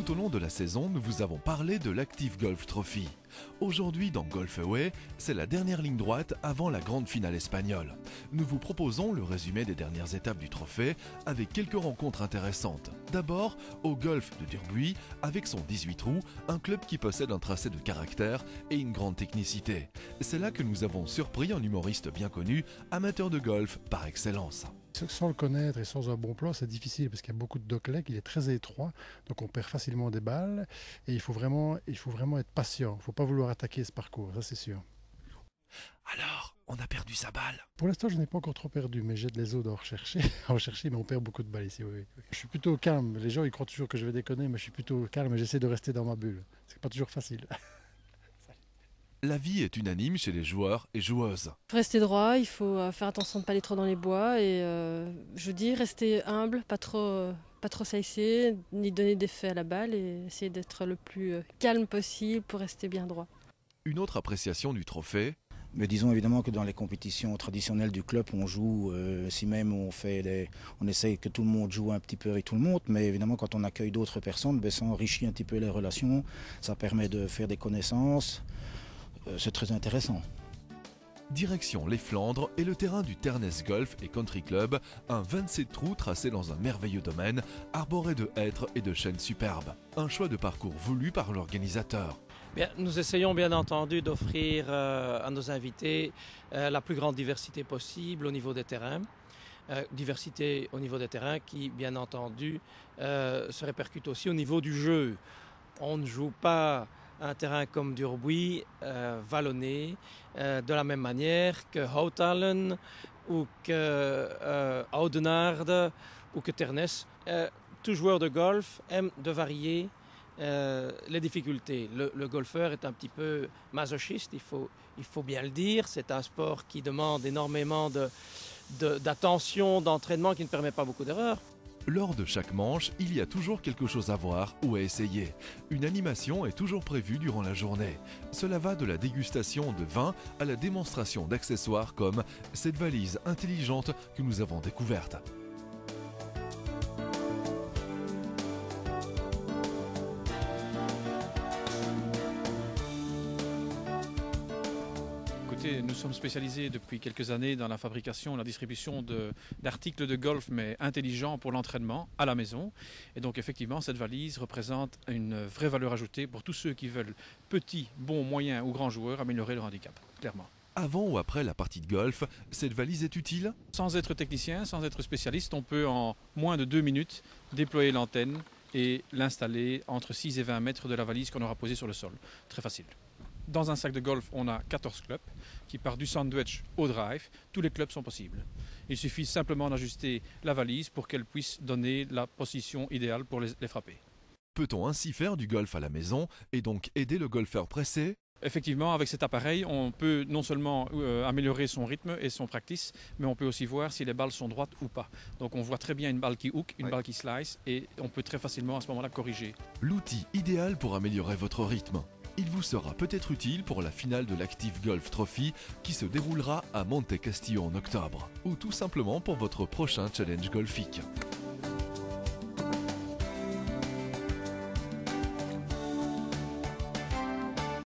Tout au long de la saison, nous vous avons parlé de l'Active Golf Trophy. Aujourd'hui dans Golf Away, c'est la dernière ligne droite avant la grande finale espagnole. Nous vous proposons le résumé des dernières étapes du trophée avec quelques rencontres intéressantes. D'abord, au Golf de Durbuy, avec son 18 trous, un club qui possède un tracé de caractère et une grande technicité. C'est là que nous avons surpris un humoriste bien connu, amateur de golf par excellence. Sans le connaître et sans un bon plan, c'est difficile parce qu'il y a beaucoup de doglegs, il est très étroit, donc on perd facilement des balles et il faut vraiment être patient. Il ne faut pas vouloir attaquer ce parcours, ça c'est sûr. Alors, on a perdu sa balle. Pour l'instant, je n'ai pas encore trop perdu, mais j'ai de les os à rechercher, mais on perd beaucoup de balles ici. Oui. Je suis plutôt calme. Les gens ils croient toujours que je vais déconner, mais je suis plutôt calme et j'essaie de rester dans ma bulle. C'est pas toujours facile. La vie est unanime chez les joueurs et joueuses. Il faut rester droit, il faut faire attention de ne pas aller trop dans les bois et je dis rester humble, pas trop saïsser, ni donner d'effet à la balle et essayer d'être le plus calme possible pour rester bien droit. Une autre appréciation du trophée. Mais disons évidemment que dans les compétitions traditionnelles du club, on joue, si même on essaye que tout le monde joue un petit peu avec tout le monde, mais évidemment quand on accueille d'autres personnes, ça enrichit un petit peu les relations, ça permet de faire des connaissances. C'est très intéressant. Direction les Flandres et le terrain du Ternès Golf et Country Club, un 27 trous tracé dans un merveilleux domaine, arboré de hêtres et de chênes superbes. Un choix de parcours voulu par l'organisateur. Bien, nous essayons bien entendu d'offrir à nos invités la plus grande diversité possible au niveau des terrains. Diversité au niveau des terrains qui, bien entendu, se répercute aussi au niveau du jeu. On ne joue pas un terrain comme Durbuy, vallonné, de la même manière que Houtalen ou que Oudenaarde ou que Ternès. Tout joueur de golf aime de varier les difficultés. Le golfeur est un petit peu masochiste, il faut bien le dire. C'est un sport qui demande énormément d'attention, d'entraînement, qui ne permet pas beaucoup d'erreurs. Lors de chaque manche, il y a toujours quelque chose à voir ou à essayer. Une animation est toujours prévue durant la journée. Cela va de la dégustation de vin à la démonstration d'accessoires comme cette valise intelligente que nous avons découverte. Nous sommes spécialisés depuis quelques années dans la fabrication et la distribution d'articles de golf, mais intelligents pour l'entraînement à la maison. Et donc effectivement, cette valise représente une vraie valeur ajoutée pour tous ceux qui veulent, petits, bons, moyens ou grands joueurs, améliorer leur handicap, clairement. Avant ou après la partie de golf, cette valise est utile ? Sans être technicien, sans être spécialiste, on peut en moins de 2 minutes déployer l'antenne et l'installer entre 6 et 20 mètres de la valise qu'on aura posée sur le sol. Très facile. Dans un sac de golf, on a 14 clubs qui partent du sandwich au drive. Tous les clubs sont possibles. Il suffit simplement d'ajuster la valise pour qu'elle puisse donner la position idéale pour les frapper. Peut-on ainsi faire du golf à la maison et donc aider le golfeur pressé ? Effectivement, avec cet appareil, on peut non seulement améliorer son rythme et son practice, mais on peut aussi voir si les balles sont droites ou pas. Donc on voit très bien une balle qui hook, une balle qui slice, et on peut très facilement à ce moment-là corriger. L'outil idéal pour améliorer votre rythme. Il vous sera peut-être utile pour la finale de l'Active Golf Trophy qui se déroulera à Monte Castillo en octobre, ou tout simplement pour votre prochain challenge golfique.